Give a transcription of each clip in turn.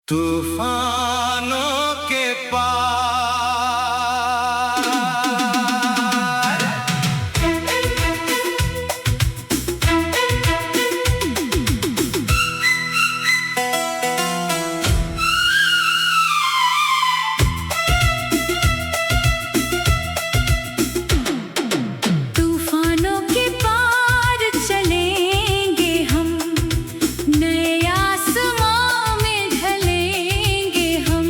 तूफानों के पार। तूफानों के पार चलेंगे हम, नए आसमां में ढलेंगे हम।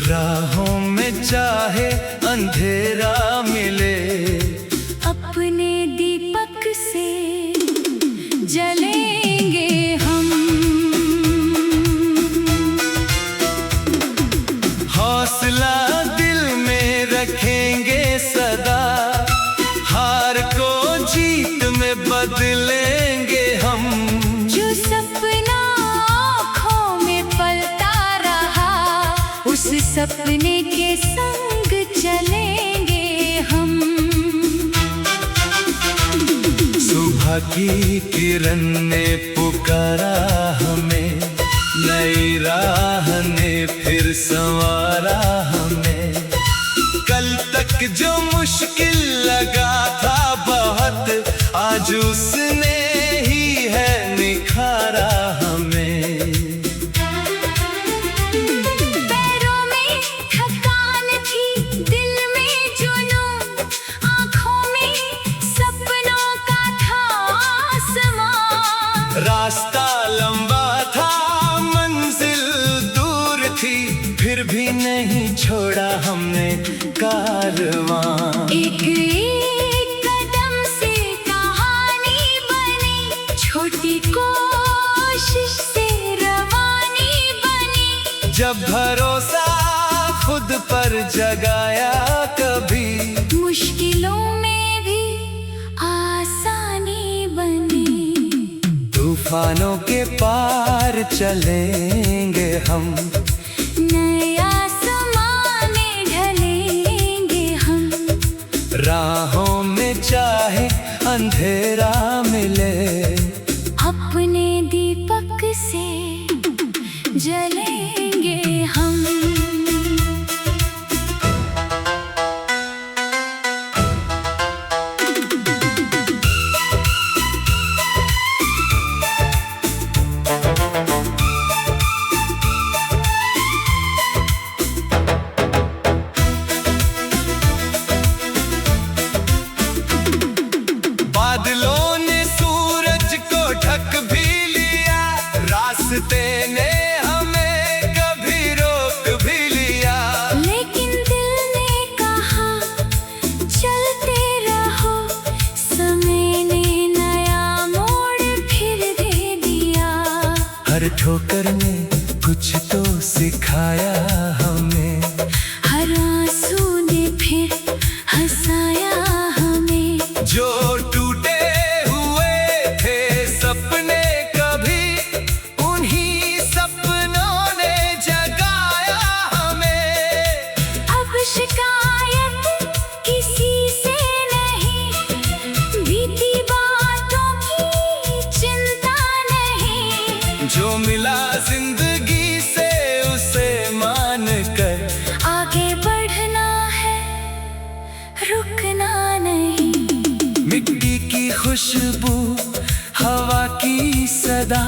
राहों में चाहे अंधेरा मिले, अपने दीपक से जलेंगे हम। हौसला दिल में रखेंगे सदा, हार को जीत में बदलेंगे हम। जो सपना आँखों में पलता रहा, उस सपने के संग चलेंगे हम। सुबह की किरण ने पुकारा हमें, नई राह ने फिर संवारा हमें। कल तक जो मुश्किल लगा था बहुत, आज उसने ही है निखारा हमें। पैरों में थकान थी, दिल में जुनून, आँखों में सपनों का था आसमां। रास्ता लंबा था, मंजिल दूर थी, फिर भी नहीं छोड़ा हमने कारवां। एक एक कदम से कहानी बनी, छोटी कोशिश से रवानी बनी। जब भरोसा खुद पर जगाया कभी, मुश्किलों में भी आसानी बनी। तूफानों के पार चलेंगे हम, नए आसमां में ढलेंगे हम। राहों में चाहे अंधेरा मिले, अपने दीपक से जलेंगे हम। बादलों ने सूरज को ढक भी लिया, रास्ते ने हमें कभी रोक भी लिया। लेकिन दिल ने कहा चलते रहो, समय ने नया मोड़ फिर दे दिया। हर ठोकर ने कुछ तो सिखाया हमें, हर आंसू ने फिर हंसाया हमें। जो टूटे हुए थे सपने कभी, उन्हीं सपनों ने जगाया हमें। अब शिकायत किसी से नहीं, बीती बातों की चिंता नहीं। जो मिला जिंदगी से उसे मान कर, आगे बढ़ना है, रुकना नहीं। मिट्टी की खुशबू, हवा की सदा,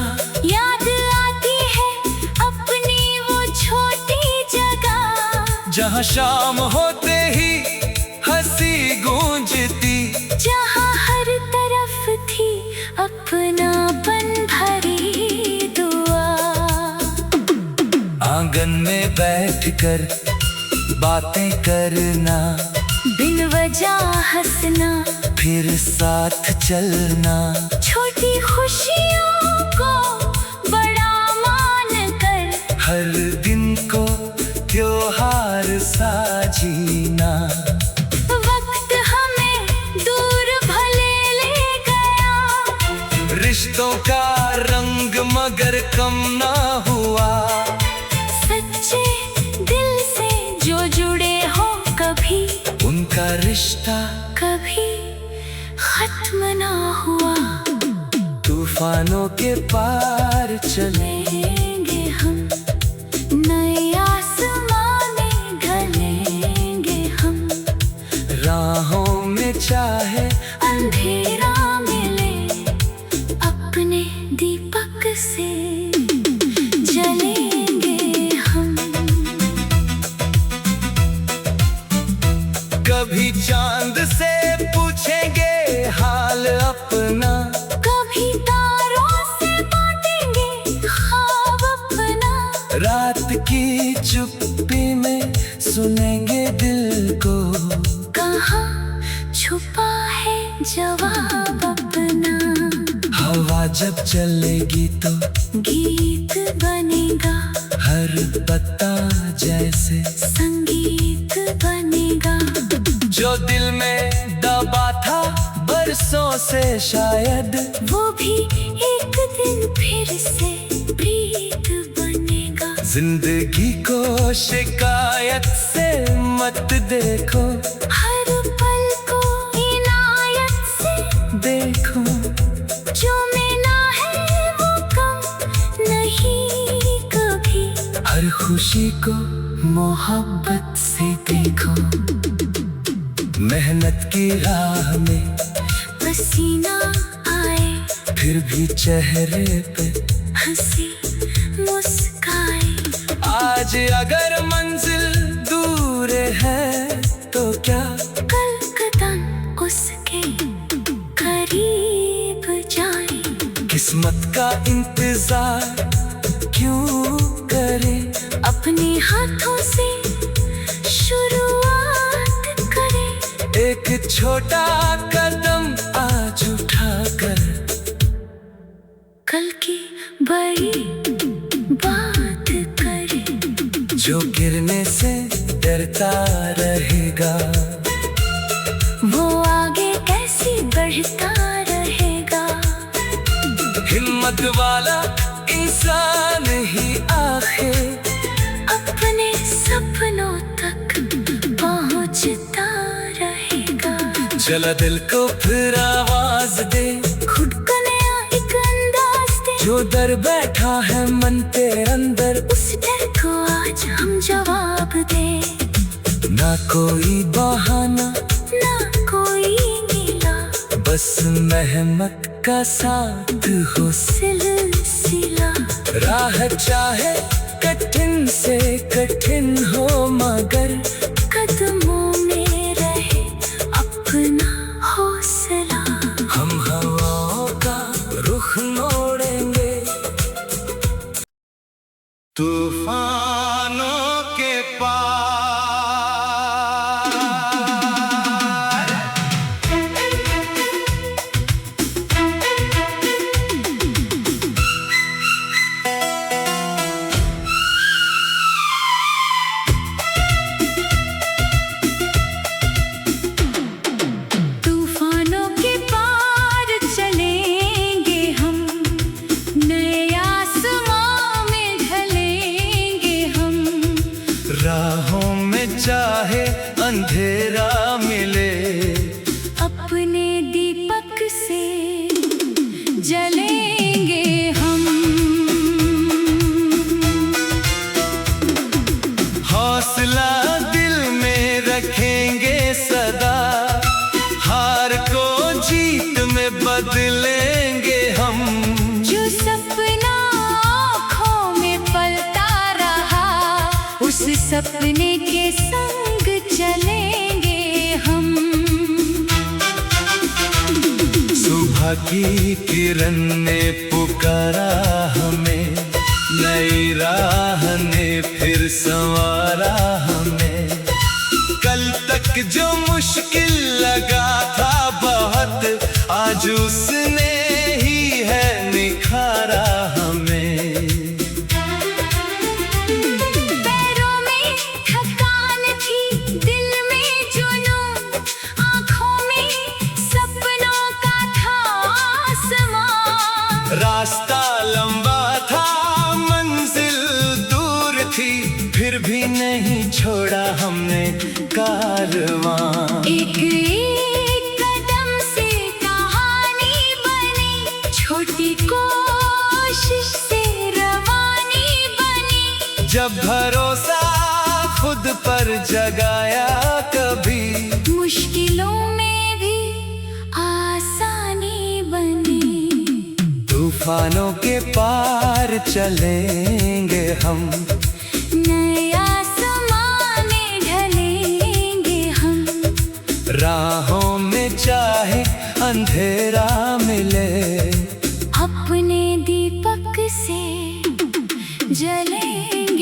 याद आती है अपनी वो छोटी जगह, जहाँ शाम होते ही हंसी गूंजती। जहाँ हर तरफ थी अपनापन भरी दुआ। आंगन में बैठकर बातें करना, बिन वजह हंसना, फिर साथ चलना। छोटी खुशियों को बड़ा मान कर, हर दिन को त्योहार सा जीना। वक्त हमें दूर भले ले गया, रिश्तों का रंग मगर कम ना हुआ। सच्चे दिल से जो जुड़े हो कभी, उनका रिश्ता कभी खत्म ना हुआ। तूफानों के पार चले चलेंगे हम, रात की चुप्पी में सुनेंगे दिल को। कहाँ छुपा है जवाब अपना, हवा जब चलेगी तो गीत बनेगा, हर पत्ता जैसे संगीत बनेगा। जो दिल में दबा था बरसों से शायद, वो भी एक दिन फिर से प्रीत बनेगा। जिंदगी को शिकायत से मत देखो, हर पल को इनायत से देखो। जो मिला है वो कम नहीं कभी, हर खुशी को मोहब्बत से देखो। मेहनत की राह में पसीना आए, फिर भी चेहरे पे हंसी मुस्काए। आज अगर मंजिल दूर है तो क्या, कल कदम उसके करीब जाए। किस्मत का इंतजार क्यों करें, अपने हाथों से शुरुआत करें। एक छोटा कदम आज उठाकर कल की बड़ी बात करें। जो गिरने से डरता रहेगा, वो आगे कैसे बढ़ता रहेगा। हिम्मत वाला इंसान ही आखिर अपने सपनों तक पहुंचता रहेगा। चला दिल को फिर आवाज दे, खुद को नया एक अंदाज दे। जो डर बैठा है मन के अंदर, उस डर को आज हम जवाब दे। ना कोई बहाना ना कोई नीला, बस मेहनत का साथ हो। सिलसिला राह चाहे कठिन से कठिन हो, मगर कदमों में रहे अपना हौसला। हम हवाओं का रुख मोड़ेंगे, तूफानों के पार। तूफानों के पार चलेंगे हम, नए आसमां में ढलेंगे हम। राहों में चाहे अंधेरा मिले, अपने दीपक से जलेंगे हम। हौसला दिल में रखेंगे सदा, हार को जीत में बदलेंगे हम। जो सपना आँखों में पलता रहा, उस सपने के संग चलेंगे हम। सुबह की किरण ने पुकारा हमें, नई राह ने फिर संवारा हमें। कल तक जो मुश्किल लगा था बहुत, आज उसने ही है निखारा हमें। पैरों में थकान थी, दिल में जुनून, आँखों में सपनों का था आसमां। रास्ता लंबा था, मंजिल दूर थी, फिर भी नहीं छोड़ा हमने कारवां। एक एक कदम से कहानी बनी, छोटी कोशिश से रवानी बनी। जब भरोसा खुद पर जगाया कभी, मुश्किलों में भी आसानी बनी। तूफानों के पार चलेंगे हम, नए आसमां में ढलेंगे हम। राहों में चाहे अंधेरा मिले, अपने दीपक से जलेंगे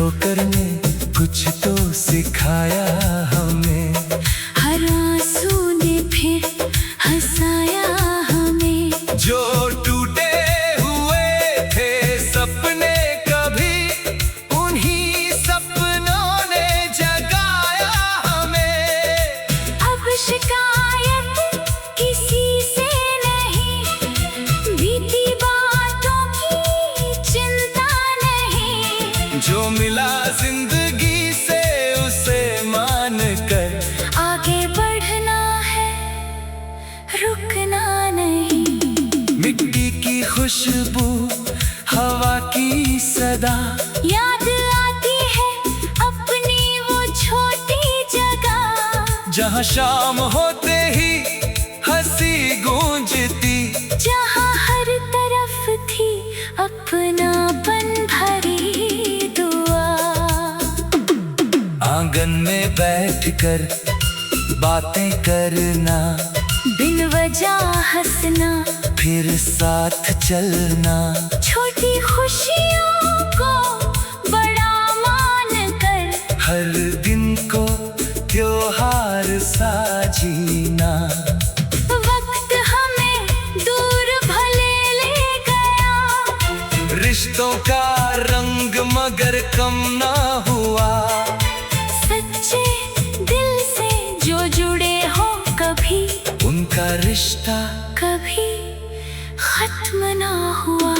ठोकर ने कुछ तो सिखाया हमें, हर आंसू ने फिर हंसाया हमें। जो टूटे हुए थे सपने कभी, उन्हीं सपनों ने जगाया हमें। अब शिकायत किसी से नहीं, बीती बातों की चिंता नहीं। जो मिला जिंदगी से उसे मान कर, आगे बढ़ना है, रुकना नहीं। मिट्टी की खुशबू, हवा की सदा, याद आती है अपनी वो छोटी जगह, जहाँ शाम होते ही हंसी गूंजती, जहाँ हर तरफ थी अपनापन भरी दुआ। आंगन में बैठकर बातें करना, बिन वजह हंसना, फिर साथ चलना। छोटी खुशियों को बड़ा मान कर, हर दिन को त्योहार सा जीना। वक्त हमें दूर भले ले गया, रिश्तों का रंग मगर कम ना हुआ। सच्चे दिल से जो जुड़े हो कभी, उनका रिश्ता कभी खत्म ना हुआ।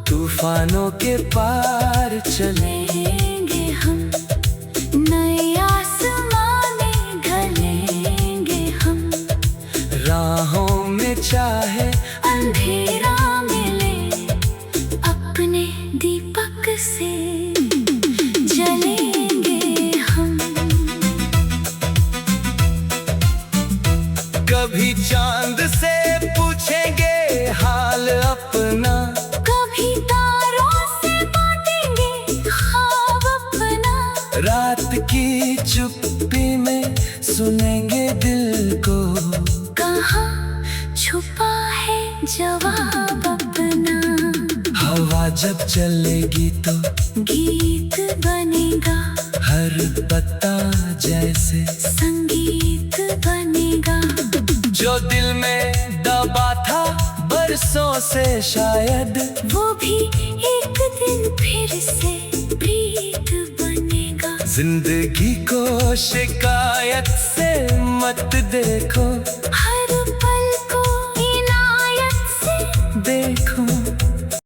तूफानों के पार चले, चलेंगे हम, नए आसमां में ढलेंगे हम। राहों में चाहे अंधेरा मिले, अपने दीपक से जलेंगे हम। कभी चांद से पूछेंगे हाल अपना, कभी तारों से बांटेंगे ख्वाब अपना। रात की चुप्पी में सुनेंगे दिल को, कहाँ छुपा है जवाब अपना। हवा जब चलेगी तो गीत बनेगा, हर पत्ता जैसे संगीत बनेगा। जो दिल में दबा था बरसों से शायद, वो भी एक दिन फिर से प्रीत बनेगा। जिंदगी को शिकायत से मत देखो, हर पल को इनायत से देखो